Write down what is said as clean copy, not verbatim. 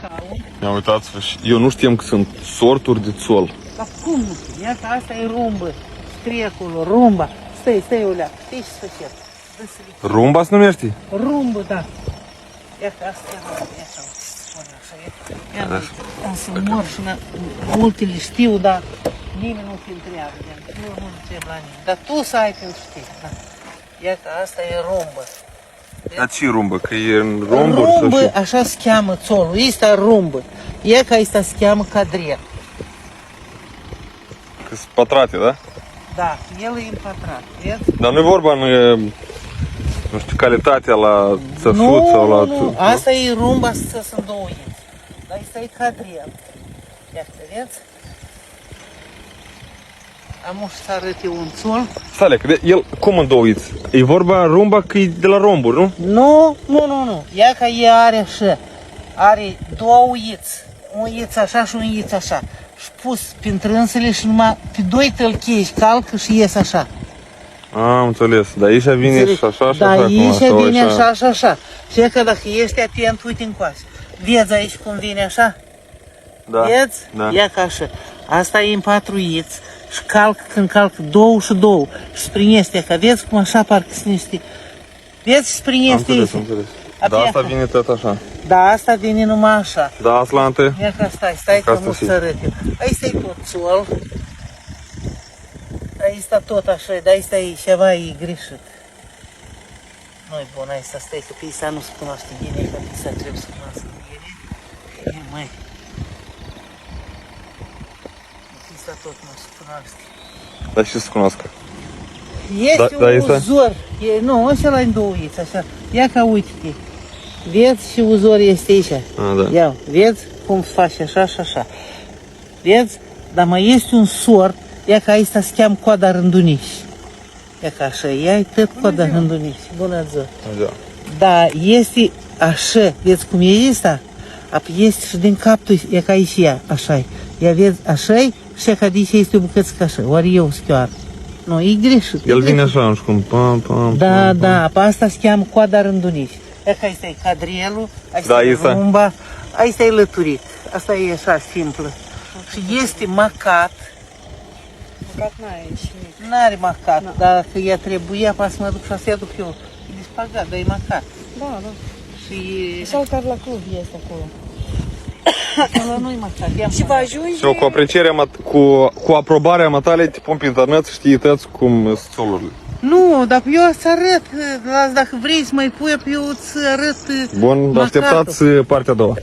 cacao. Ia uitați-vă, eu nu știam că sunt sorturi de țol. Dar cum nu știu? Iată, asta e rumbă. Scrie acolo, rumba. Stai, Olea, știi ce să cer? Rumba se numește? Rumbă, da. Iată, asta e rumbă. Iată, spune așa. Iată, să mor și multele știu, dar nimeni nu te întreabă. Nu întreb la nimeni. Dar tu să ai pentru știi. Da. Iată, asta e rumbă. Dar ce rumbă? Că e în romburi? Rumbă, așa se cheamă țolul. Este rumbă. E ca asta se cheamă cadrier. Că sunt pătrate, da? Da, el e împătrat, vezi? Dar nu e vorba, nu știu, calitatea la țăsut sau la... Nu, asta e rumba să sunt două inți. Dar asta e cadrier. Iată, vezi? Am să arăt eu un țol. Sale, că el cum îndouiți? E vorba rumba că e de la romburi, nu? Nu. Ia că e are așa. Are două iți. Un iț așa și un iț așa. Și pus printre însele și numai pe doi tălchești calcă și ies așa. Am înțeles, dar aici vine și așa și da, așa. Da, aici vine așa și așa. Și că dacă ești atent, uite încoace. Vezi aici cum vine așa? Da. Vezi? Da. Ia ca așa. Asta e în patru iți. Și calcă când calcă două și două. Și prin este, că vezi cum așa parcă sunt niște... Vezi și prin este aici. Am înțeles. Da, asta vine tot așa. Da, asta vine numai așa. Da, Aslante. Ia că stai că nu să arăt eu. Aici e tot țol. Aici sta tot așa, dar aici e ceva e greșit. Nu-i bun, aici stai că pisa nu se cunoaște bine, că pisa trebuie să cunoască bine. E mai. Pisa tot nu se cunoaște. Dar și să cunoască. Este un uzor. Nu, ăștia în două iți, așa. Ia ca uite-te. Vezi și uzor este aici. Da. Ia, vezi cum se face așa și așa. Vezi? Dar mai este un sort. Ia că aici se cheamă coada rânduniș. Ia că așa, ia tot coada rânduniș. Bună ziua. Da. Da, este așa. Vezi cum e asta? Apoi este și din capul, e ca aici ea, așa. Ia vezi, așa-i și ca de aici este o bucățică așa. Oare eu schioară. Nu, e greșit. El vine așa, nu știu cum, pam. Da, pe asta se cheamă coada rânduniș. E că aici e cadrielul, aici e rumba, aici e lăturit. Asta e așa simplă. Și este macat. Macat n-are și mic. N-are macat, dar că ea trebuia, pa să mă duc și să aduc eu. E dispagat, dar e macat. Da. Și Sau care la club este acolo. ăla nu-i macat. Și vă ajunge... Și eu cu aprecierea, cu aprobarea matale, te pun pe internet să știi tăți cum sunt țolurile. Nu, dar eu îți arăt, dacă vrei să mai pui, eu îți arăt Bun, macatul. așteptați partea a doua.